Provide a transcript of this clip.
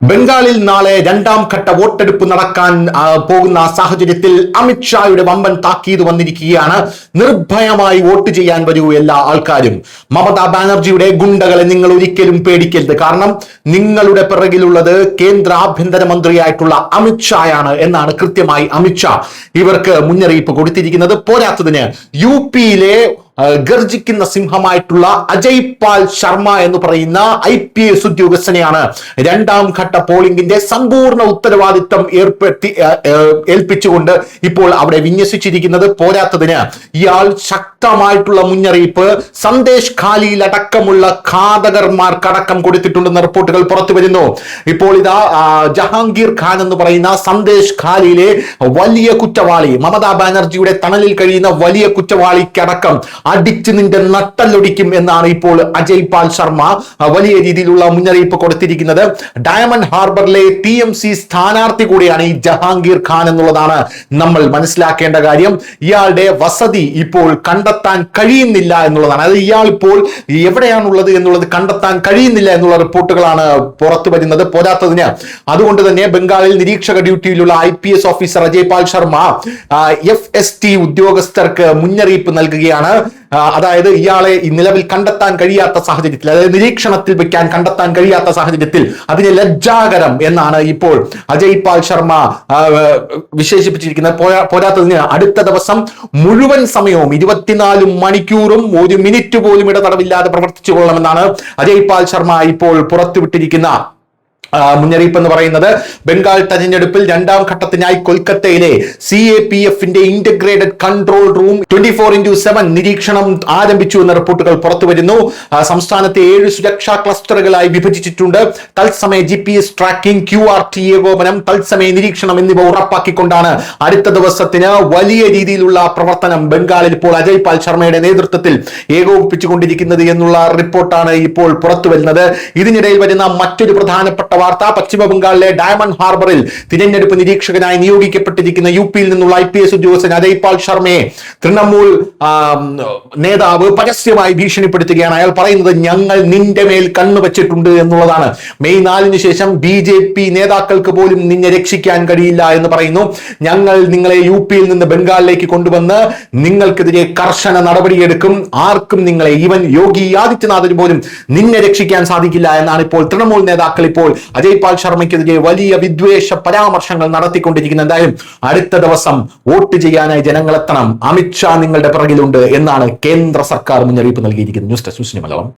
ബംഗാളിൽ നാളെ രണ്ടാം ഘട്ട വോട്ടെടുപ്പ് നടക്കാൻ പോകുന്ന സാഹചര്യത്തിൽ അമിത്ഷായുടെ വമ്പൻ താക്കീത് വന്നിരിക്കുകയാണ്. നിർഭയമായി വോട്ട് ചെയ്യാൻ വരൂ എല്ലാ ആൾക്കാരും. മമതാ ബാനർജിയുടെ ഗുണ്ടകളെ നിങ്ങൾ ഒരിക്കലും പേടിക്കരുത്. കാരണം നിങ്ങളുടെ പിറകിലുള്ളത് കേന്ദ്ര ആഭ്യന്തരമന്ത്രിയായിട്ടുള്ള അമിത്ഷായാണ് എന്നാണ് കൃത്യമായി അമിത്ഷാ ഇവർക്ക് മുന്നറിയിപ്പ് കൊടുത്തിരിക്കുന്നത്. പോരാത്തതിന് യു പിയിലെ ഗർജിക്കുന്ന സിംഹമായിട്ടുള്ള അജയ് പാൽ ശർമ്മ എന്ന് പറയുന്ന IPS ഉദ്യോഗസ്ഥനെയാണ് രണ്ടാം ഘട്ട പോളിംഗിന്റെ സമ്പൂർണ്ണ ഉത്തരവാദിത്വം ഏൽപ്പിച്ചുകൊണ്ട് ഇപ്പോൾ അവിടെ വിന്യസിച്ചിരിക്കുന്നത്. പോരാത്തതിന് ഇയാൾ ശക്തമായിട്ടുള്ള മുന്നറിയിപ്പ് സന്ദേശ് ഖാലിയിൽ അടക്കമുള്ള ഘാതകർമാർക്കടക്കം കൊടുത്തിട്ടുണ്ടെന്ന റിപ്പോർട്ടുകൾ പുറത്തു വരുന്നു. ഇപ്പോൾ ഇതാ ജഹാംഗീർ ഖാൻ എന്ന് പറയുന്ന സന്ദേശ് ഖാലിയിലെ വലിയ കുറ്റവാളി, മമതാ ബാനർജിയുടെ തണലിൽ കഴിയുന്ന വലിയ കുറ്റവാളിക്കടക്കം അടിച്ച് നിന്റെ നട്ടല്ലൊടിക്കും എന്നാണ് ഇപ്പോൾ അജയ് പാൽ ശർമ്മ വലിയ രീതിയിലുള്ള മുന്നറിയിപ്പ് കൊടുത്തിരിക്കുന്നത്. ഡയമണ്ട് ഹാർബറിലെ TMC സ്ഥാനാർത്ഥി കൂടിയാണ് ഈ ജഹാംഗീർ ഖാൻ എന്നുള്ളതാണ് നമ്മൾ മനസ്സിലാക്കേണ്ട കാര്യം. ഇയാളുടെ വസതി ഇപ്പോൾ കണ്ടെത്താൻ കഴിയുന്നില്ല എന്നുള്ളതാണ്. അതായത് ഇയാൾ ഇപ്പോൾ എവിടെയാണുള്ളത് എന്നുള്ളത് കണ്ടെത്താൻ കഴിയുന്നില്ല എന്നുള്ള റിപ്പോർട്ടുകളാണ് പുറത്തു വരുന്നത്. പോരാത്തതിന് അതുകൊണ്ട് തന്നെ ബംഗാളിൽ നിരീക്ഷക ഡ്യൂട്ടിയിലുള്ള IPS ഓഫീസർ അജയ് പാൽ ശർമ്മ FST ഉദ്യോഗസ്ഥർക്ക് മുന്നറിയിപ്പ് നൽകുകയാണ്. അതായത് ഇയാളെ നിലവിൽ കണ്ടെത്താൻ കഴിയാത്ത സാഹചര്യത്തിൽ, അതായത് നിരീക്ഷണത്തിൽ വെക്കാൻ കണ്ടെത്താൻ കഴിയാത്ത സാഹചര്യത്തിൽ അതിനെ ലജ്ജാകരം എന്നാണ് ഇപ്പോൾ അജയ് പാൽ ശർമ്മ വിശേഷിപ്പിച്ചിരിക്കുന്നത്. പോരാത്തതിന് അടുത്ത ദിവസം മുഴുവൻ സമയവും 24 മണിക്കൂറും 1 മിനിറ്റ് പോലും ഇടതടവില്ലാതെ പ്രവർത്തിച്ചു കൊള്ളണമെന്നാണ് അജയ് പാൽ ശർമ്മ ഇപ്പോൾ പുറത്തുവിട്ടിരിക്കുന്ന മുന്നറിയിപ്പ് എന്ന് പറയുന്നത്. ബംഗാൾ തെരഞ്ഞെടുപ്പിൽ രണ്ടാം ഘട്ടത്തിനായി കൊൽക്കത്തയിലെ CAPFന്റെ ഇന്റഗ്രേറ്റഡ് കൺട്രോൾ റൂം 24/7 നിരീക്ഷണം ആരംഭിച്ചു എന്ന റിപ്പോർട്ടുകൾ പുറത്തു വരുന്നു. സംസ്ഥാനത്തെ 7 സുരക്ഷാ ക്ലസ്റ്ററുകളായി വിഭജിച്ചിട്ടുണ്ട്. തത്സമയ GPS ട്രാക്കിംഗ്, QRT ഏകോപനം, തത്സമയ നിരീക്ഷണം എന്നിവ ഉറപ്പാക്കിക്കൊണ്ടാണ് അടുത്ത ദിവസത്തിന് വലിയ രീതിയിലുള്ള പ്രവർത്തനം ബംഗാളിൽ ഇപ്പോൾ അജയ് പാൽ ശർമ്മയുടെ നേതൃത്വത്തിൽ ഏകോപിപ്പിച്ചുകൊണ്ടിരിക്കുന്നത് എന്നുള്ള റിപ്പോർട്ടാണ് ഇപ്പോൾ പുറത്തു വരുന്നത്. ഇതിനിടയിൽ വരുന്ന മറ്റൊരു പ്രധാനപ്പെട്ട വാർത്ത, പശ്ചിമ ബംഗാളിലെ ഡയമണ്ട് ഹാർബറിൽ തിരഞ്ഞെടുപ്പ് നിരീക്ഷകനായി നിയോഗിക്കപ്പെട്ടിരിക്കുന്ന UPയിൽ നിന്നുള്ള IPS ഉദ്യോഗസ്ഥൻ അജയ് പാൽ ശർമ്മയെ തൃണമൂൽ നേതാവ് പരസ്യമായി ഭീഷണിപ്പെടുത്തുകയാണ്. അയാൾ പറയുന്നത് ഞങ്ങൾ നിന്റെ മേൽ കണ്ണുവച്ചിട്ടുണ്ട് എന്നുള്ളതാണ്. മെയ് 4 ശേഷം BJP നേതാക്കൾക്ക് പോലും നിന്നെ രക്ഷിക്കാൻ കഴിയില്ല എന്ന് പറയുന്നു. ഞങ്ങൾ നിങ്ങളെ UPയിൽ നിന്ന് ബംഗാളിലേക്ക് കൊണ്ടുവന്ന് നിങ്ങൾക്കെതിരെ കർശന നടപടിയെടുക്കും. ആർക്കും നിങ്ങളെ, ഈവൻ യോഗി ആദിത്യനാഥിന് പോലും നിന്നെ രക്ഷിക്കാൻ സാധിക്കില്ല എന്നാണ് ഇപ്പോൾ തൃണമൂൽ നേതാക്കൾ ഇപ്പോൾ അജയ് പാൽ ശർമ്മയ്ക്കെതിരെ വലിയ വിദ്വേഷ പരാമർശങ്ങൾ നടത്തിക്കൊണ്ടിരിക്കുന്നത്. എന്തായാലും അടുത്ത ദിവസം വോട്ട് ചെയ്യാനായി ജനങ്ങളെത്തണം. അമിത്ഷാ നിങ്ങളുടെ പിറകിലുണ്ട് എന്നാണ് കേന്ദ്ര സർക്കാർ മുന്നറിയിപ്പ് നൽകിയിരിക്കുന്നത്. News desk Malayalam.